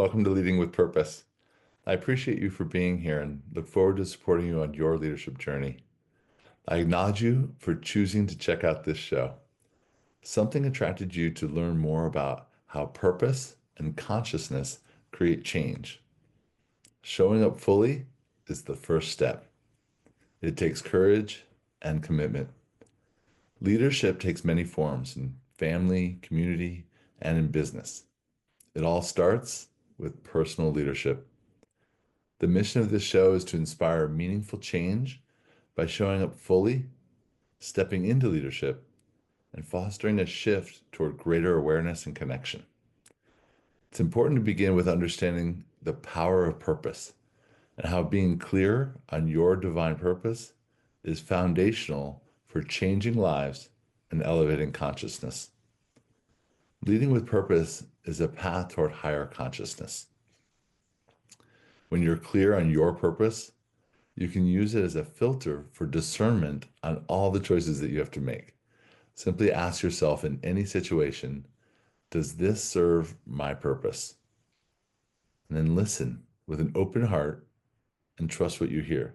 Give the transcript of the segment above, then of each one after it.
Welcome to Leading with Purpose. I appreciate you for being here and look forward to supporting you on your leadership journey. I acknowledge you for choosing to check out this show. Something attracted you to learn more about how purpose and consciousness create change. Showing up fully is the first step. It takes courage and commitment. Leadership takes many forms in family, community, and in business. It all starts with personal leadership. The mission of this show is to inspire meaningful change by showing up fully, stepping into leadership, and fostering a shift toward greater awareness and connection. It's important to begin with understanding the power of purpose and how being clear on your divine purpose is foundational for changing lives and elevating consciousness. Leading with purpose is a path toward higher consciousness. When you're clear on your purpose, you can use it as a filter for discernment on all the choices that you have to make. Simply ask yourself in any situation, does this serve my purpose? And then listen with an open heart and trust what you hear.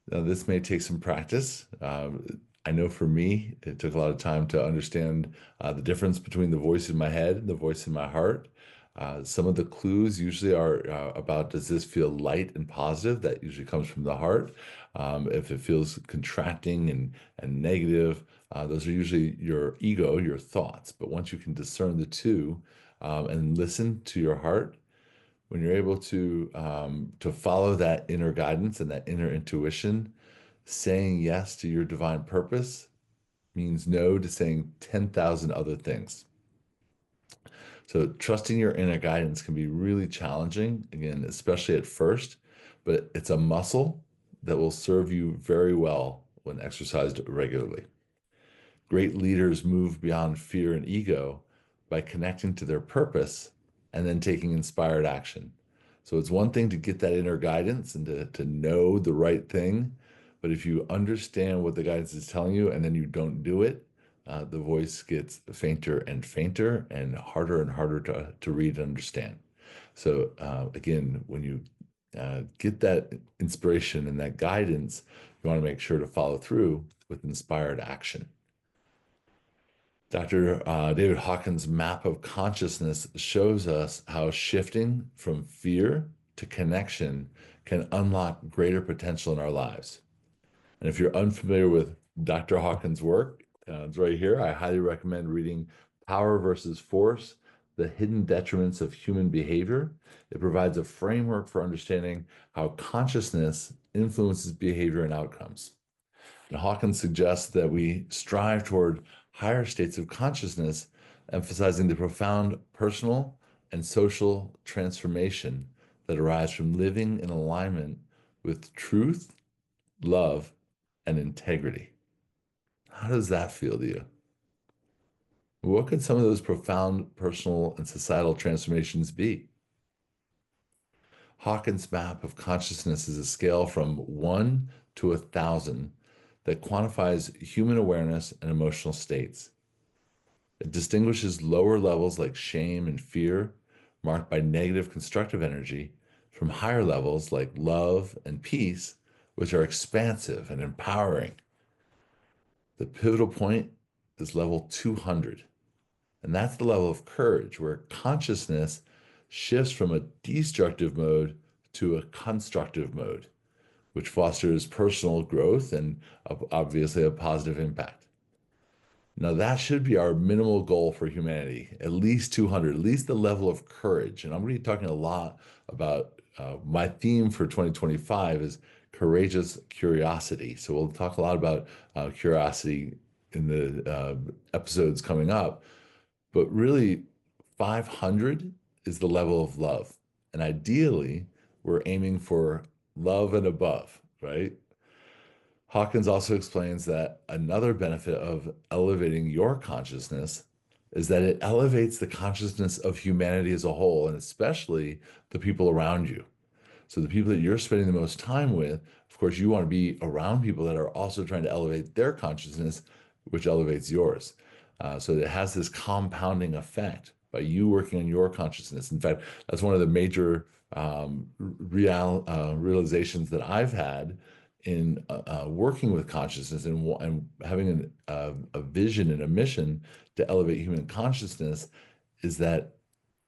Now, this may take some practice. I know for me, it took a lot of time to understand the difference between the voice in my head and the voice in my heart. Some of the clues usually are about, does this feel light and positive? That usually comes from the heart. If it feels contracting and negative, those are usually your ego, your thoughts. But once you can discern the two and listen to your heart, when you're able to follow that inner guidance and that inner intuition, saying yes to your divine purpose means no to saying 10,000 other things. So trusting your inner guidance can be really challenging, again, especially at first, but it's a muscle that will serve you very well when exercised regularly. Great leaders move beyond fear and ego by connecting to their purpose and then taking inspired action. So it's one thing to get that inner guidance and to know the right thing, but if you understand what the guidance is telling you and then you don't do it, the voice gets fainter and fainter and harder to read and understand. So again, when you get that inspiration and that guidance, you want to make sure to follow through with inspired action. Dr. David Hawkins' Map of Consciousness shows us how shifting from fear to connection can unlock greater potential in our lives. And if you're unfamiliar with Dr. Hawkins' work, it's right here. I highly recommend reading Power versus Force, The Hidden Detriments of Human Behavior. It provides a framework for understanding how consciousness influences behavior and outcomes. And Hawkins suggests that we strive toward higher states of consciousness, emphasizing the profound personal and social transformation that arise from living in alignment with truth, love, and integrity. How does that feel to you? What could some of those profound personal and societal transformations be? Hawkins' map of consciousness is a scale from 1 to 1,000 that quantifies human awareness and emotional states. It distinguishes lower levels like shame and fear, marked by negative constructive energy, from higher levels like love and peace, which are expansive and empowering. The pivotal point is level 200, and that's the level of courage where consciousness shifts from a destructive mode to a constructive mode, which fosters personal growth and obviously a positive impact. Now, that should be our minimal goal for humanity, at least 200, at least the level of courage. And I'm going to be talking a lot about my theme for 2025 is courageous curiosity. So we'll talk a lot about curiosity in the episodes coming up. But really, 500 is the level of love. And ideally, we're aiming for love and above, right? Hawkins also explains that another benefit of elevating your consciousness is that it elevates the consciousness of humanity as a whole, and especially the people around you. So the people that you're spending the most time with, of course, you want to be around people that are also trying to elevate their consciousness, which elevates yours. So it has this compounding effect. by you working on your consciousness. In fact, that's one of the major realizations that I've had in working with consciousness and having a vision and a mission to elevate human consciousness, is that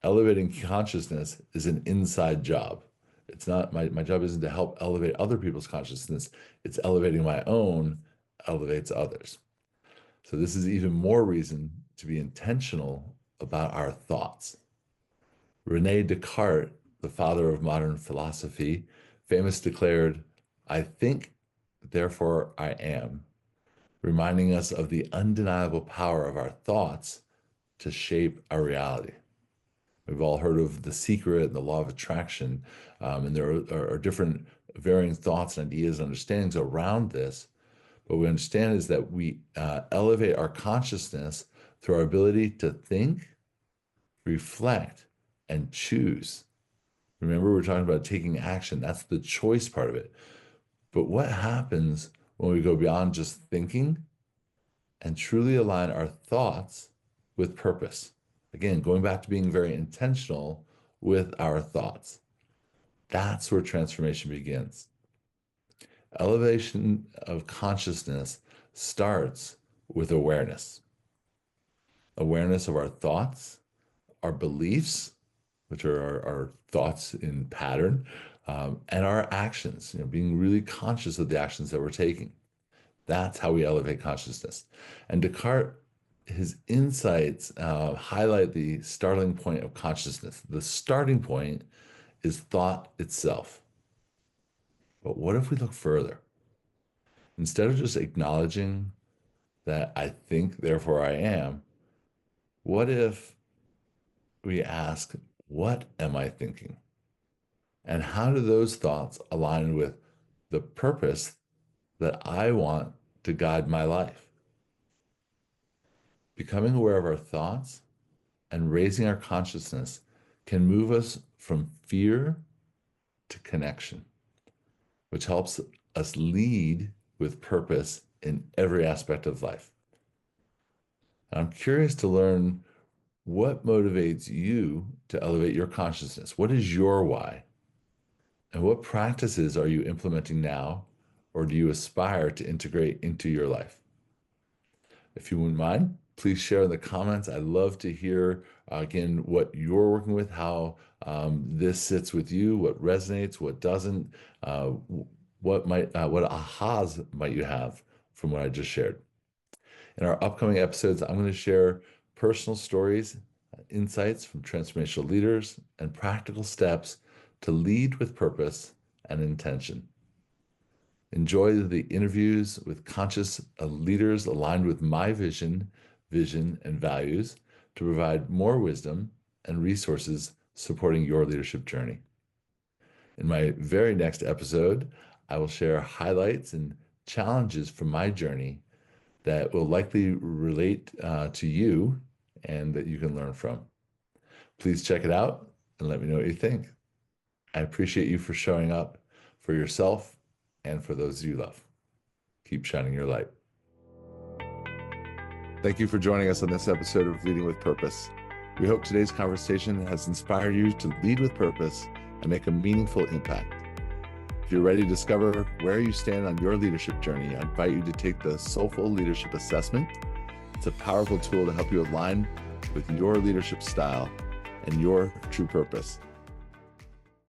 elevating consciousness is an inside job. It's not my job isn't to help elevate other people's consciousness. It's elevating my own, elevates others. So this is even more reason to be intentional about our thoughts. René Descartes, the father of modern philosophy, famously declared, "I think, therefore I am," reminding us of the undeniable power of our thoughts to shape our reality. We've all heard of The Secret and the law of attraction, and there are different varying thoughts and ideas and understandings around this. What we understand is that we elevate our consciousness through our ability to think, reflect, and choose. Remember, we're talking about taking action. That's the choice part of it. But what happens when we go beyond just thinking and truly align our thoughts with purpose? Again, going back to being very intentional with our thoughts. That's where transformation begins. Elevation of consciousness starts with awareness. Awareness of our thoughts, our beliefs, which are our thoughts in pattern, and our actions, being really conscious of the actions that we're taking. That's how we elevate consciousness. And Descartes, his insights highlight the starting point of consciousness. The starting point is thought itself. But what if we look further? Instead of just acknowledging that I think, therefore I am, what if we ask, what am I thinking? And how do those thoughts align with the purpose that I want to guide my life? Becoming aware of our thoughts and raising our consciousness can move us from fear to connection, which helps us lead with purpose in every aspect of life. And I'm curious to learn what motivates you to elevate your consciousness. What is your why? And what practices are you implementing now, or do you aspire to integrate into your life? If you wouldn't mind, please share in the comments. I'd love to hear, again, what you're working with, how this sits with you, what resonates, what doesn't, what ahas might you have from what I just shared. In our upcoming episodes, I'm going to share personal stories, insights from transformational leaders, and practical steps to lead with purpose and intention. Enjoy the interviews with conscious leaders aligned with my vision, and values to provide more wisdom and resources supporting your leadership journey. In my very next episode, I will share highlights and challenges from my journey that will likely relate to you and that you can learn from. Please check it out and let me know what you think. I appreciate you for showing up for yourself and for those you love. Keep shining your light. Thank you for joining us on this episode of Leading with Purpose. We hope today's conversation has inspired you to lead with purpose and make a meaningful impact. If you're ready to discover where you stand on your leadership journey, I invite you to take the Soulful Leadership Assessment. It's a powerful tool to help you align with your leadership style and your true purpose.